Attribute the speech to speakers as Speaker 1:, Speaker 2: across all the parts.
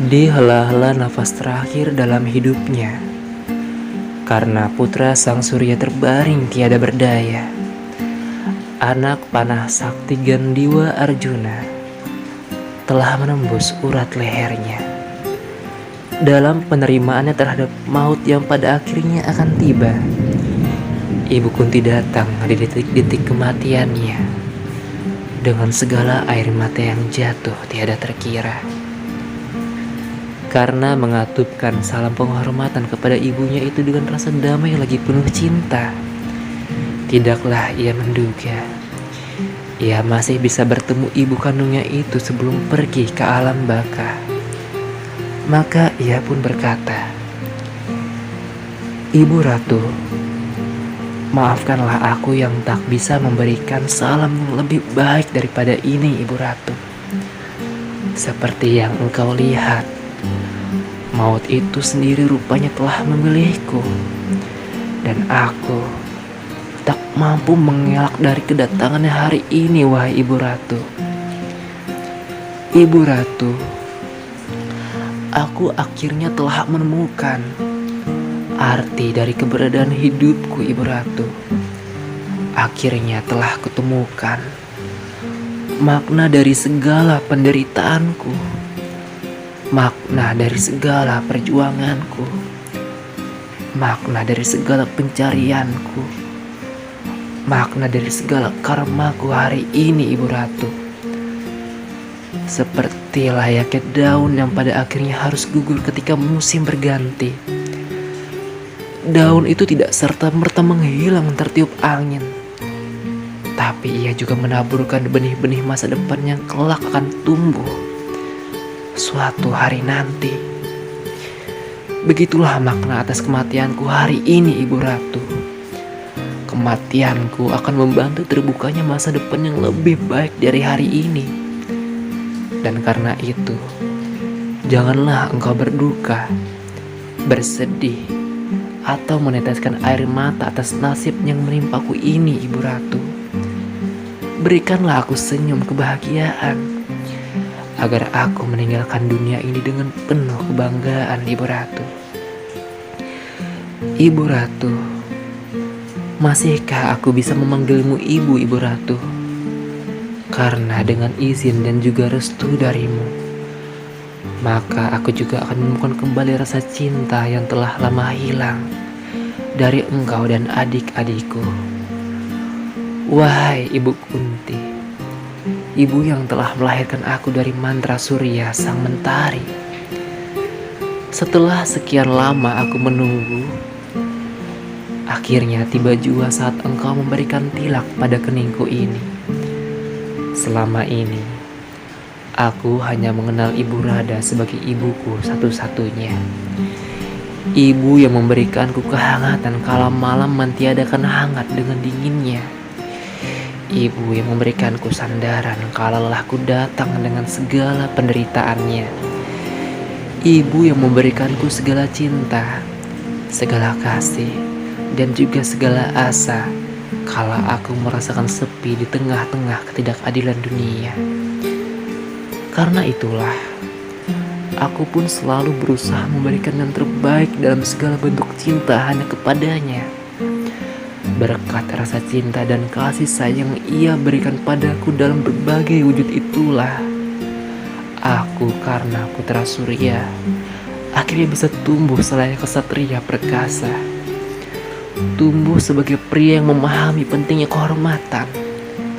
Speaker 1: Di hela-hela nafas terakhir dalam hidupnya, karena putra sang surya terbaring tiada berdaya, anak panah sakti Gandiwa Arjuna telah menembus urat lehernya. Dalam penerimaannya terhadap maut yang pada akhirnya akan tiba, Ibu Kunti datang di detik-detik kematiannya dengan segala air mata yang jatuh tiada terkira. Karena mengatupkan salam penghormatan kepada ibunya itu dengan rasa damai lagi penuh cinta, tidaklah ia menduga ia masih bisa bertemu ibu kandungnya itu sebelum pergi ke alam baka. Maka ia pun berkata, "Ibu Ratu, maafkanlah aku yang tak bisa memberikan salam yang lebih baik daripada ini, Ibu Ratu. Seperti yang engkau lihat, maut itu sendiri rupanya telah memilihku, dan aku tak mampu mengelak dari kedatangannya hari ini, wahai Ibu Ratu. Ibu Ratu, aku akhirnya telah menemukan arti dari keberadaan hidupku, Ibu Ratu. Akhirnya telah kutemukan makna dari segala penderitaanku, makna dari segala perjuanganku, makna dari segala pencarianku, makna dari segala karmaku hari ini, Ibu Ratu. Seperti layaknya daun yang pada akhirnya harus gugur ketika musim berganti. Daun itu tidak serta-merta menghilang tertiup angin, tapi ia juga menaburkan benih-benih masa depan yang kelak akan tumbuh suatu hari nanti. Begitulah makna atas kematianku hari ini, Ibu Ratu. Kematianku akan membantu terbukanya masa depan yang lebih baik dari hari ini. Dan karena itu, janganlah engkau berduka, bersedih, atau meneteskan air mata atas nasib yang menimpaku ini, Ibu Ratu. Berikanlah aku senyum kebahagiaan, agar aku meninggalkan dunia ini dengan penuh kebanggaan, Ibu Ratu. Ibu Ratu, masihkah aku bisa memanggilmu Ibu, Ibu Ratu? Karena dengan izin dan juga restu darimu, maka aku juga akan menemukan kembali rasa cinta yang telah lama hilang dari engkau dan adik-adikku. Wahai Ibu Kunti, ibu yang telah melahirkan aku dari mantra surya sang mentari. Setelah sekian lama aku menunggu, akhirnya tiba jua saat engkau memberikan tilak pada keningku ini. Selama ini, aku hanya mengenal Ibu Rada sebagai ibuku satu-satunya. Ibu yang memberikanku kehangatan kala malam mentiadakan hangat dengan dinginnya. Ibu yang memberikanku sandaran kala lelahku datang dengan segala penderitaannya. Ibu yang memberikanku segala cinta, segala kasih, dan juga segala asa kala aku merasakan sepi di tengah-tengah ketidakadilan dunia. Karena itulah, aku pun selalu berusaha memberikan yang terbaik dalam segala bentuk cinta hanya kepadanya. Berkat rasa cinta dan kasih sayang ia berikan padaku dalam berbagai wujud itulah, aku karena putra surya akhirnya bisa tumbuh selayaknya kesatria perkasa. Tumbuh sebagai pria yang memahami pentingnya kehormatan,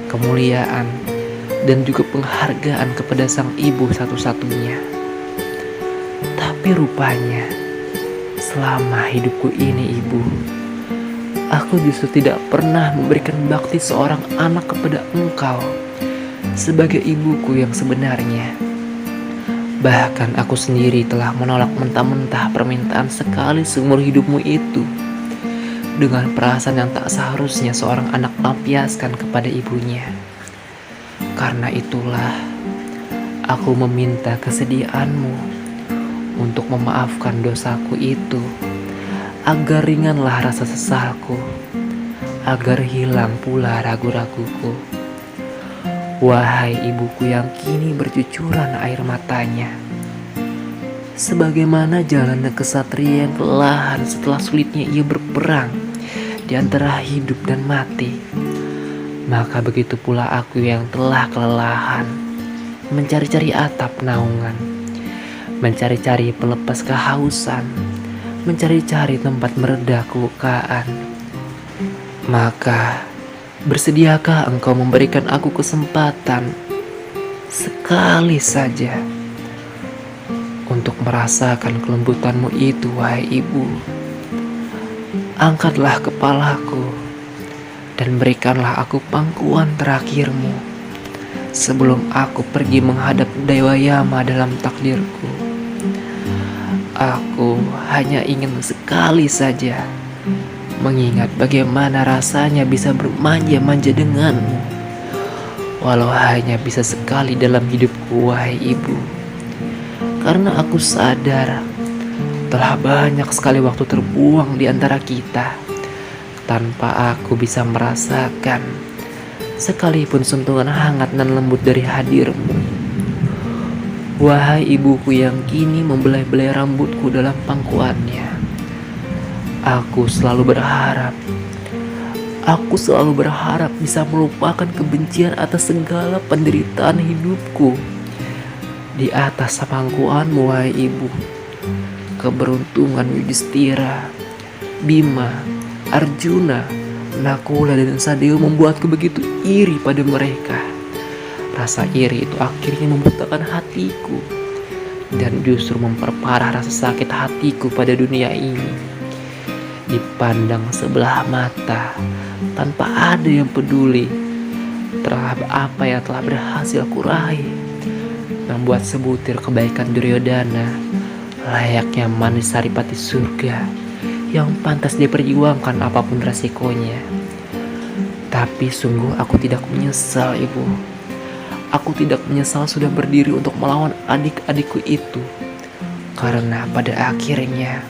Speaker 1: kemuliaan, dan juga penghargaan kepada sang ibu satu-satunya. Tapi rupanya, selama hidupku ini, Ibu, aku justru tidak pernah memberikan bakti seorang anak kepada engkau sebagai ibuku yang sebenarnya. Bahkan aku sendiri telah menolak mentah-mentah permintaan sekali seumur hidupmu itu, dengan perasaan yang tak seharusnya seorang anak lampiaskan kepada ibunya. Karena itulah, aku meminta kesediaanmu untuk memaafkan dosaku itu, agar ringanlah rasa sesalku, agar hilang pula ragu-raguku. Wahai ibuku yang kini bercucuran air matanya, Sebagaimana jalannya kesatria yang kelelahan setelah sulitnya ia berperang di antara hidup dan mati, maka begitu pula aku yang telah kelelahan mencari-cari atap naungan, mencari-cari pelepas kehausan, mencari-cari tempat mereda kelukaan. Maka bersediakah engkau memberikan aku kesempatan sekali saja untuk merasakan kelembutanmu itu, wahai ibu? Angkatlah kepalaku dan berikanlah aku pangkuan terakhirmu sebelum aku pergi menghadap Dewa Yama dalam takdirku. Aku hanya ingin sekali saja mengingat bagaimana rasanya bisa bermanja-manja denganmu, walau hanya bisa sekali dalam hidupku, wahai ibu. Karena aku sadar telah banyak sekali waktu terbuang di antara kita tanpa aku bisa merasakan sekalipun sentuhan hangat dan lembut dari hadirmu. Wahai ibuku yang kini membelai-belai rambutku dalam pangkuannya, aku selalu berharap bisa melupakan kebencian atas segala penderitaan hidupku di atas pangkuanmu, wahai ibu. Keberuntungan Yudhistira, Bima, Arjuna, Nakula, dan Sadeo membuatku begitu iri pada mereka. Rasa iri itu akhirnya membutakan hatiku dan justru memperparah rasa sakit hatiku pada dunia ini. Dipandang sebelah mata tanpa ada yang peduli terhadap apa yang telah berhasil kuraih, membuat sebutir kebaikan Duryodhana layaknya manis saripati surga yang pantas diperjuangkan apapun resikonya. Tapi sungguh aku tidak menyesal, ibu. Aku tidak menyesal sudah berdiri untuk melawan adik-adikku itu, karena pada akhirnya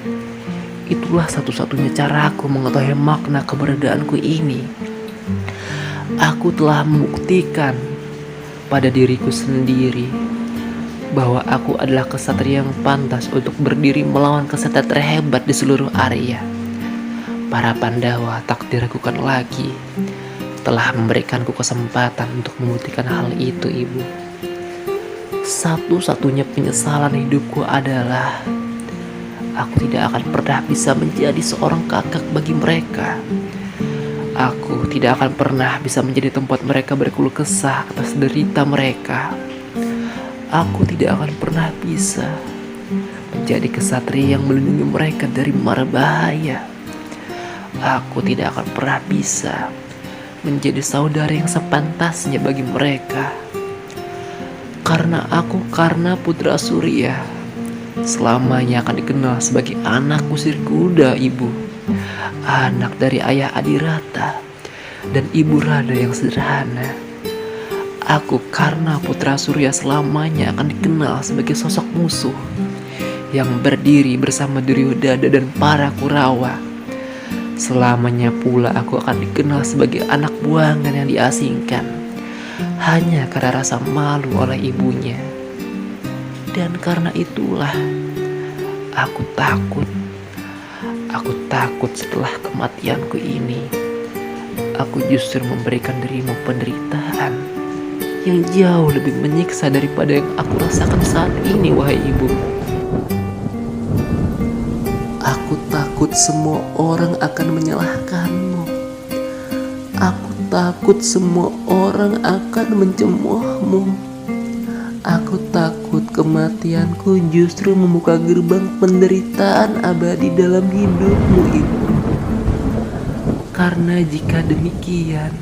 Speaker 1: itulah satu-satunya caraku mengetahui makna keberadaanku ini. Aku telah membuktikan pada diriku sendiri bahwa aku adalah kesatria yang pantas untuk berdiri melawan kesatria terhebat di seluruh Arya. Para Pandawa tak diragukan lagi telah memberikanku kesempatan untuk membuktikan hal itu, ibu. Satu-satunya penyesalan hidupku adalah aku tidak akan pernah bisa menjadi seorang kakak bagi mereka. Aku tidak akan pernah bisa menjadi tempat mereka berkeluh kesah atas derita mereka. Aku tidak akan pernah bisa menjadi kesatria yang melindungi mereka dari mara bahaya. Aku tidak akan pernah bisa menjadi saudara yang sepantasnya bagi mereka. Karena putra Surya selamanya akan dikenal sebagai anak kusir kuda, ibu. Anak dari ayah Adirata dan ibu Radha yang sederhana. Aku karena putra Surya selamanya akan dikenal sebagai sosok musuh yang berdiri bersama Duryodhana dan para Kurawa. Selamanya pula aku akan dikenal sebagai anak buangan yang diasingkan hanya karena rasa malu oleh ibunya. Dan karena itulah aku takut setelah kematianku ini aku justru memberikan dirimu penderitaan yang jauh lebih menyiksa daripada yang aku rasakan saat ini, wahai ibu. Aku takut semua orang akan menyalahkanmu. Aku takut semua orang akan mencemoohmu. Aku takut kematianku justru membuka gerbang penderitaan abadi dalam hidupmu, ibu. Karena jika demikian,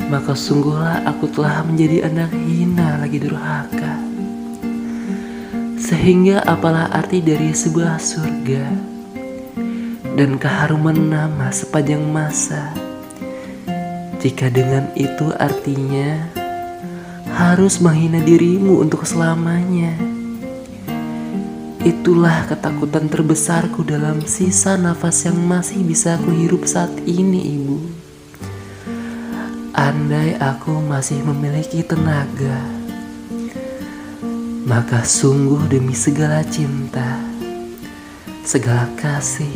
Speaker 1: maka sungguhlah aku telah menjadi anak hina lagi durhaka. Sehingga apalah arti dari sebuah surga dan keharuman nama sepanjang masa jika dengan itu artinya harus menghina dirimu untuk selamanya. Itulah ketakutan terbesarku dalam sisa nafas yang masih bisa aku hirup saat ini, ibu. Andai aku masih memiliki tenaga, Maka sungguh demi segala cinta, segala kasih,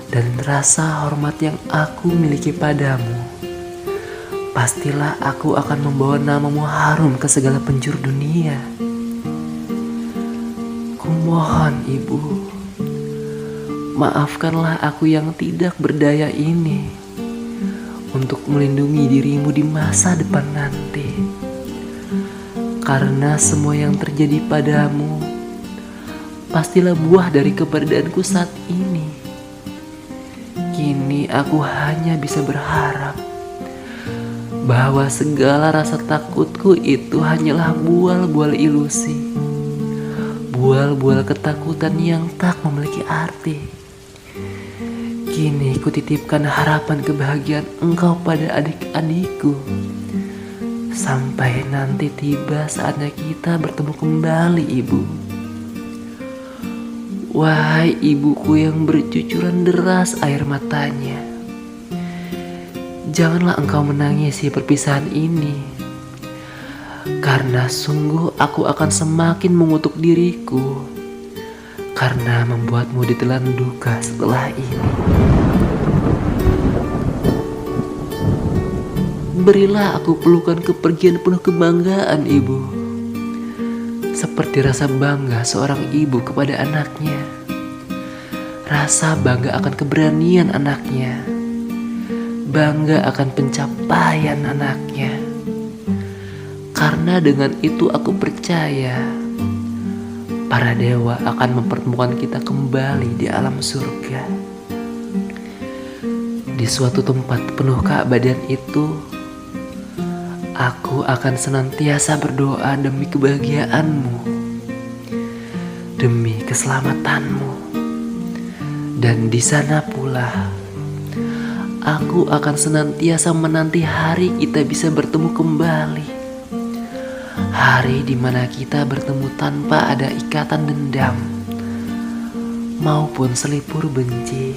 Speaker 1: dan rasa hormat yang aku miliki padamu, pastilah aku akan membawa namamu harum ke segala penjuru dunia. Kumohon Ibu, maafkanlah aku yang tidak berdaya ini untuk melindungi dirimu di masa depan nanti. Karena semua yang terjadi padamu pastilah buah dari keberadaanku saat ini. Kini aku hanya bisa berharap bahwa segala rasa takutku itu hanyalah bual-bual ilusi, bual-bual ketakutan yang tak memiliki arti. Kini kutitipkan harapan kebahagiaan engkau pada adik-adikku, sampai nanti tiba saatnya kita bertemu kembali, Ibu. Wahai ibuku yang bercucuran deras air matanya, janganlah engkau menangisi perpisahan ini, karena sungguh aku akan semakin mengutuk diriku karena membuatmu ditelan duka setelah ini. Berilah aku pelukan kepergian penuh kebanggaan, Ibu, seperti rasa bangga seorang ibu kepada anaknya, rasa bangga akan keberanian anaknya, bangga akan pencapaian anaknya. Karena dengan itu aku percaya para dewa akan mempertemukan kita kembali di alam surga, di suatu tempat penuh keabadian itu. Aku akan senantiasa berdoa demi kebahagiaanmu, demi keselamatanmu. Dan di sana pula aku akan senantiasa menanti hari kita bisa bertemu kembali. Hari di mana kita bertemu tanpa ada ikatan dendam maupun selipur benci,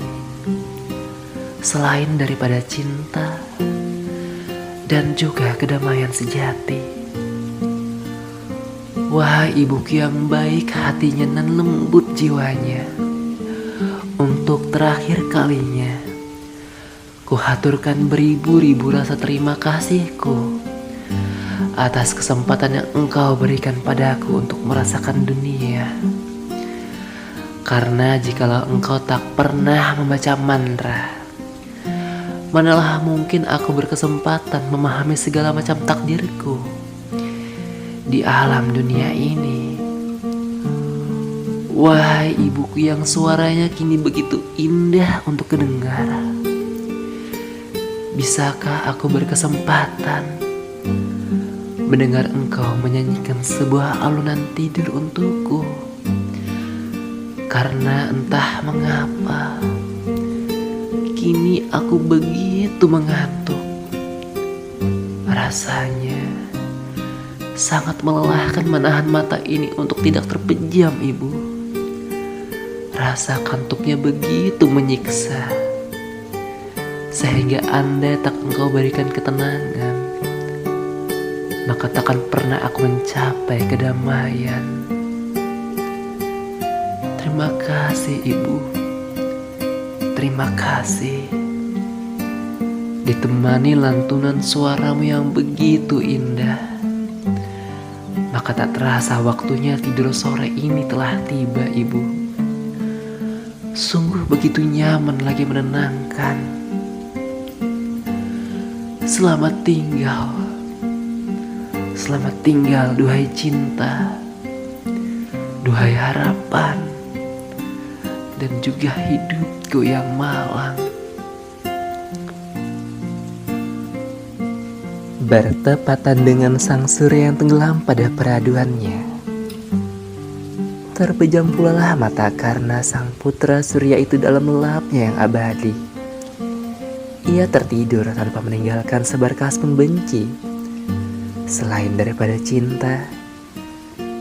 Speaker 1: selain daripada cinta dan juga kedamaian sejati. Wahai ibuku yang baik hatinya dan lembut jiwanya, untuk terakhir kalinya kuhaturkan beribu-ribu rasa terima kasihku atas kesempatan yang engkau berikan padaku untuk merasakan dunia. Karena jikalau engkau tak pernah membaca mantra, manalah mungkin aku berkesempatan memahami segala macam takdirku di alam dunia ini. Wahai ibuku yang suaranya kini begitu indah untuk kedengar, bisakah aku berkesempatan mendengar engkau menyanyikan sebuah alunan tidur untukku? Karena entah mengapa kini aku begitu mengantuk. Rasanya sangat melelahkan menahan mata ini untuk tidak terpejam, Ibu. Rasa kantuknya begitu menyiksa, sehingga andai tak engkau berikan ketenangan, maka takkan pernah aku mencapai kedamaian. Terima kasih, Ibu. Terima kasih. Ditemani lantunan suaramu yang begitu indah, maka tak terasa waktunya tidur sore ini telah tiba, Ibu. Sungguh begitu nyaman lagi menenangkan. Selamat tinggal. Selamat tinggal, duhai cinta, duhai harapan, dan juga hidupku yang malang. Bertepatan dengan sang surya yang tenggelam pada peraduannya, terpejam pula lah mata karena sang putra surya itu dalam lelapnya yang abadi. Ia tertidur tanpa meninggalkan seberkas pembenci, selain daripada cinta,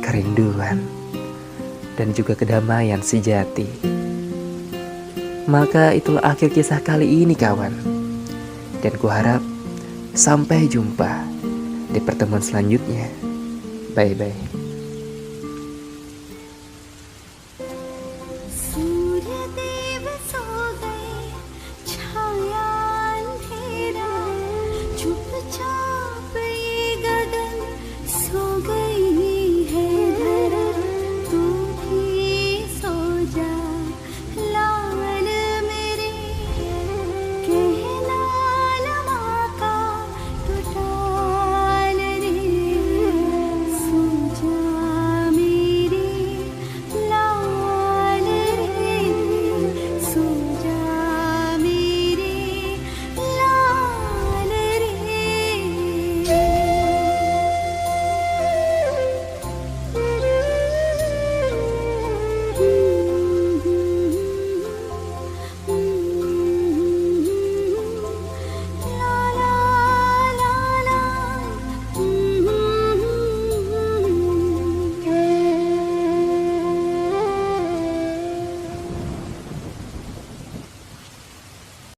Speaker 1: kerinduan, dan juga kedamaian sejati. Maka itulah akhir kisah kali ini, kawan. Dan kuharap sampai jumpa di pertemuan selanjutnya. Bye-bye.
Speaker 2: तुझे